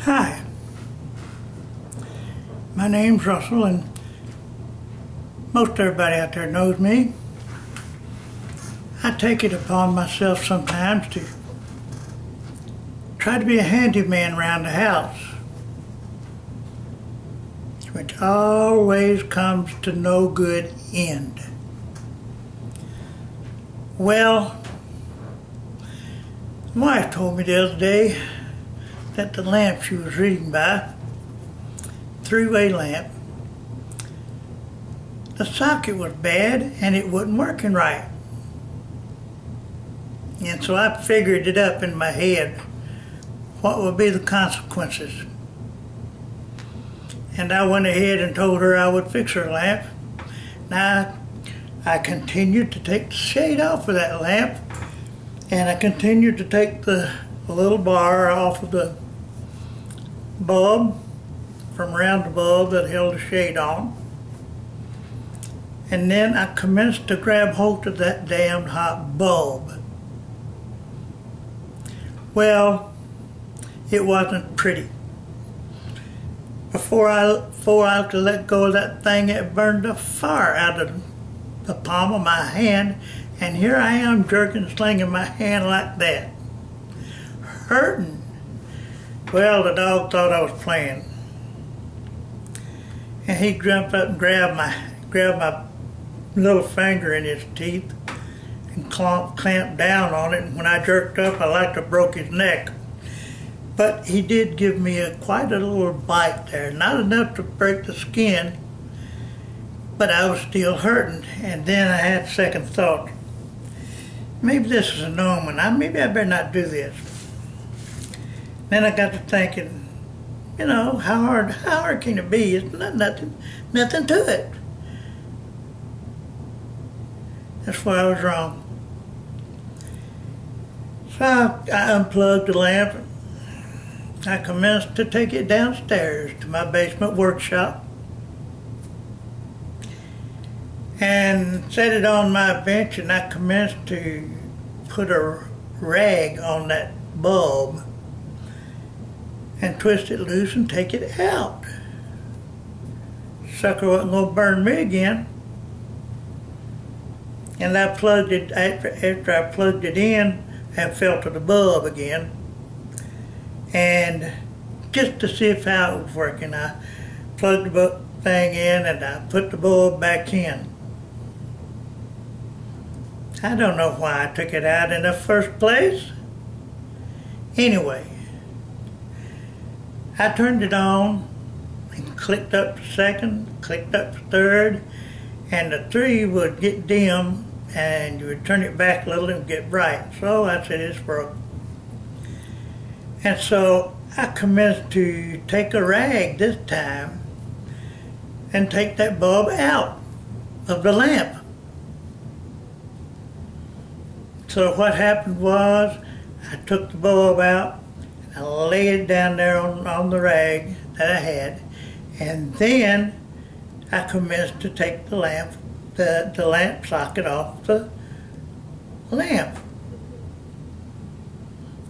Hi, my name's Russell, and most everybody out there knows me. I take it upon myself sometimes to try to be a handyman around the house, which always comes to no good end. Well, my wife told me the other day that the lamp she was reading by, three-way lamp, the socket was bad and it wasn't working right. And so I figured it up in my head, what would be the consequences. And I went ahead and told her I would fix her lamp. Now, I continued to take the shade off of that lamp, and I continued to take the little bar off of the bulb, from around the bulb that held the shade on. And then I commenced to grab hold of that damn hot bulb. Well, it wasn't pretty. Before I could let go of that thing, it burned the fire out of the palm of my hand, and here I am jerking, slinging my hand like that, hurting. Well, the dog thought I was playing, and he jumped up and grabbed my little finger in his teeth and clamped down on it. And when I jerked up, I like to broke his neck. But he did give me quite a little bite there, not enough to break the skin, but I was still hurting. And then I had second thought, maybe this is an omen. Maybe I better not do this. Then I got to thinking, you know, how hard can it be? It's nothing to it. That's why I was wrong. So I unplugged the lamp. I commenced to take it downstairs to my basement workshop and set it on my bench, and I commenced to put a rag on that bulb and twist it loose and take it out. Sucker wasn't going to burn me again. And I plugged it, after I plugged it in, I felt of the bulb again. And just to see if how it was working, I plugged the thing in and I put the bulb back in. I don't know why I took it out in the first place. Anyway, I turned it on and clicked up the second, clicked up the third, and the three would get dim and you would turn it back a little and get bright. So I said, it's broke. And so I commenced to take a rag this time and take that bulb out of the lamp. So what happened was, I took the bulb out, and I laid it down there on the rag that I had, and then I commenced to take the lamp socket off the lamp.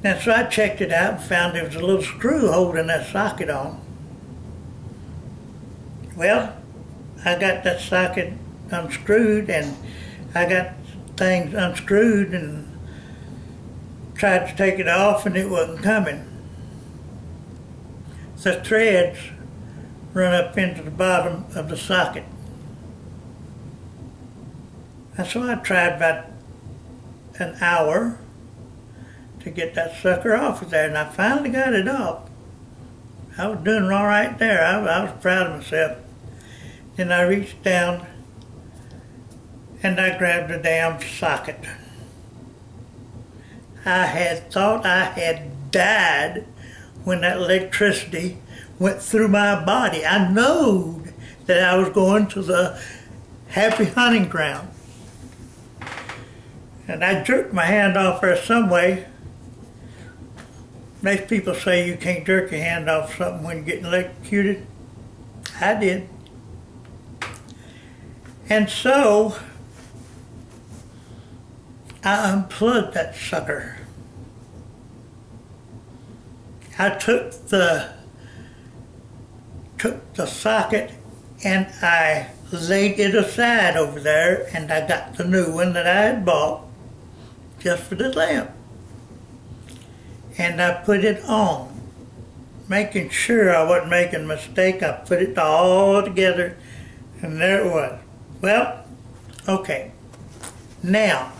And so I checked it out and found there was a little screw holding that socket on. Well, I got that socket unscrewed, and I got things unscrewed and tried to take it off, and it wasn't coming. The threads run up into the bottom of the socket. And so I tried about an hour to get that sucker off of there, and I finally got it off. I was doing all right there. I was proud of myself. Then I reached down and I grabbed the damn socket. I had thought I had died when that electricity went through my body. I knowed that I was going to the happy hunting ground. And I jerked my hand off there some way. Most people say you can't jerk your hand off something when you're getting electrocuted. I did. And so I unplugged that sucker. I took the took the socket and I laid it aside over there, and I got the new one that I had bought just for the lamp. And I put it on, making sure I wasn't making a mistake. I put it all together, and there it was. Well, okay. Now,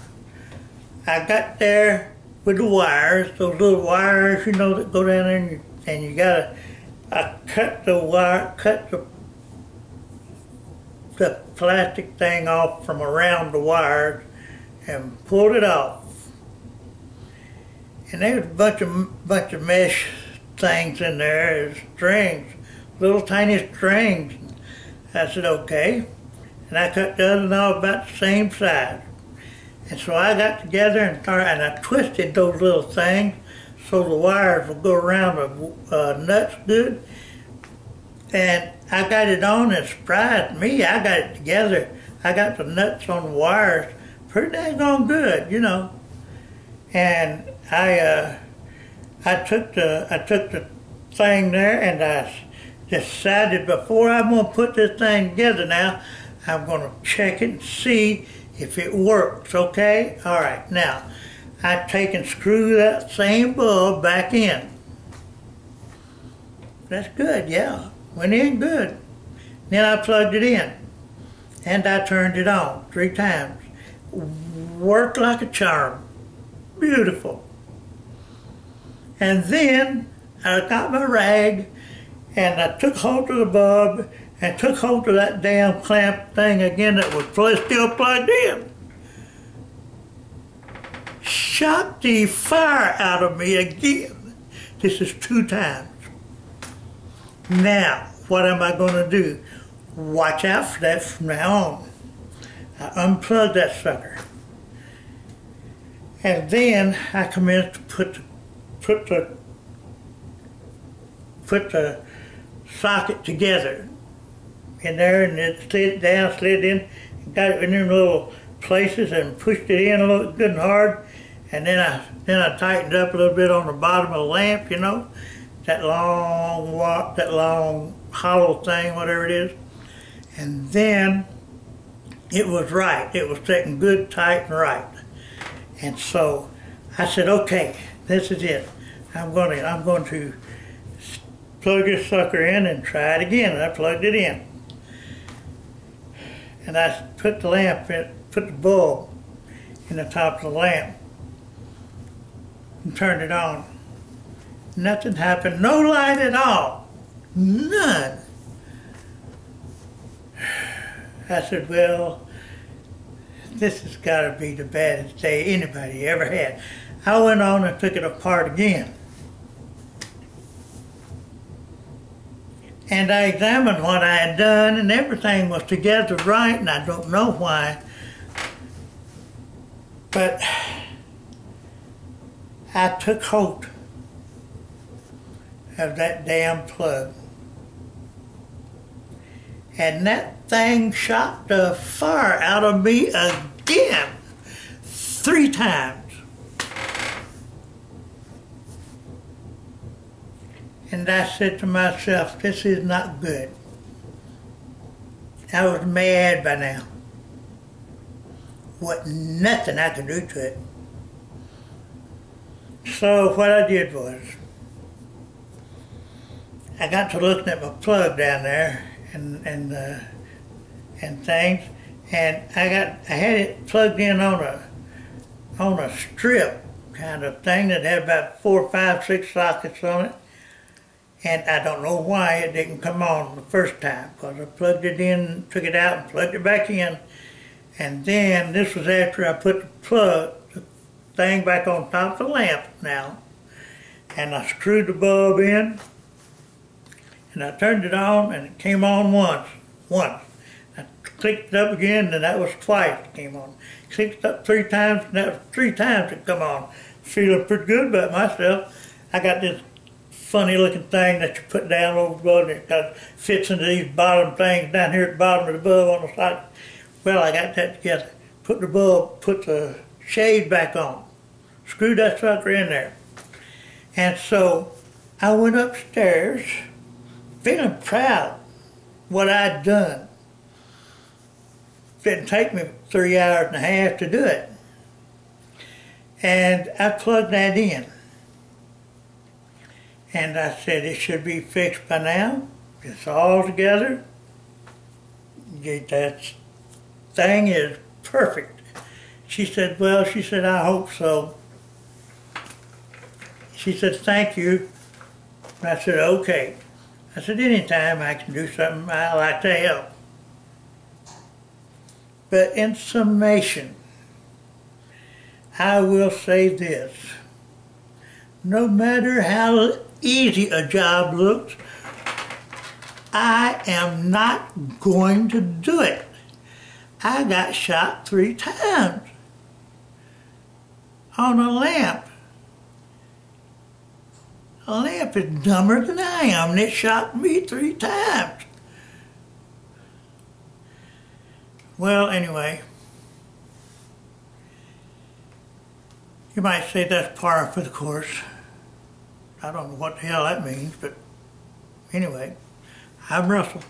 I got there with the wires, those little wires, you know, that go down there, and you gotta, I cut the wire, cut the plastic thing off from around the wires and pulled it off. And there was a bunch of mesh things in there, strings, little tiny strings. I said, okay. And I cut the other one off about the same size. And so I got together and I twisted those little things so the wires would go around the nuts good. And I got it on, and surprised me, I got it together. I got the nuts on the wires pretty dang good, you know. And I took the thing there, and I decided before I'm gonna put this thing together now, I'm gonna check it and see if it works, okay? All right, now, I take and screw that same bulb back in. That's good, yeah. Went in good. Then I plugged it in, and I turned it on 3 times. Worked like a charm. Beautiful. And then I got my rag, and I took hold of the bulb and took hold of that damn clamp thing again that was still plugged in. Shot the fire out of me again. This is 2 times. Now, what am I going to do? Watch out for that from now on. I unplugged that sucker. And then I commenced to put the socket together in there, and it slid down, slid in, got it in them little places and pushed it in a little good and hard. And then I tightened up a little bit on the bottom of the lamp, you know, that long hollow thing, whatever it is. And then it was right. It was sitting good, tight, and right. And so I said, okay, this is it. I'm going to plug this sucker in and try it again. And I plugged it in. And I put the bulb in the top of the lamp and turned it on. Nothing happened, no light at all, none. I said, well, this has got to be the baddest day anybody ever had. I went on and took it apart again. And I examined what I had done, and everything was together right, and I don't know why. But I took hold of that damn plug. And that thing shot the fire out of me again, 3 times. And I said to myself, this is not good. I was mad by now. Wasn't nothing I could do to it. So what I did was, I got to looking at my plug down there and things, and I had it plugged in on a strip kind of thing that had about 4, 5, 6 sockets on it. And I don't know why it didn't come on the first time, because I plugged it in, took it out, and plugged it back in. And then this was after I put the thing back on top of the lamp now. And I screwed the bulb in, and I turned it on, and it came on once. I clicked it up again, and that was twice it came on. Clicked it up 3 times, and that was 3 times it come on. Feeling pretty good about myself. I got this funny looking thing that you put down over the bulb, and it fits into these bottom things down here at the bottom of the bulb on the side. Well, I got that together. Put the shade back on. Screwed that sucker in there. And so I went upstairs, feeling proud what I'd done. It didn't take me 3 hours and a half to do it. And I plugged that in. And I said, it should be fixed by now. It's all together. That thing is perfect. She said, well, she said, I hope so. She said, thank you. And I said, okay. I said, anytime I can do something, I like to help. But in summation, I will say this. No matter how easy a job looks, I am not going to do it. I got shot 3 times on a lamp. A lamp is dumber than I am, and it shot me 3 times. Well, anyway, you might say that's par for the course. I don't know what the hell that means, but anyway, I'm Russell.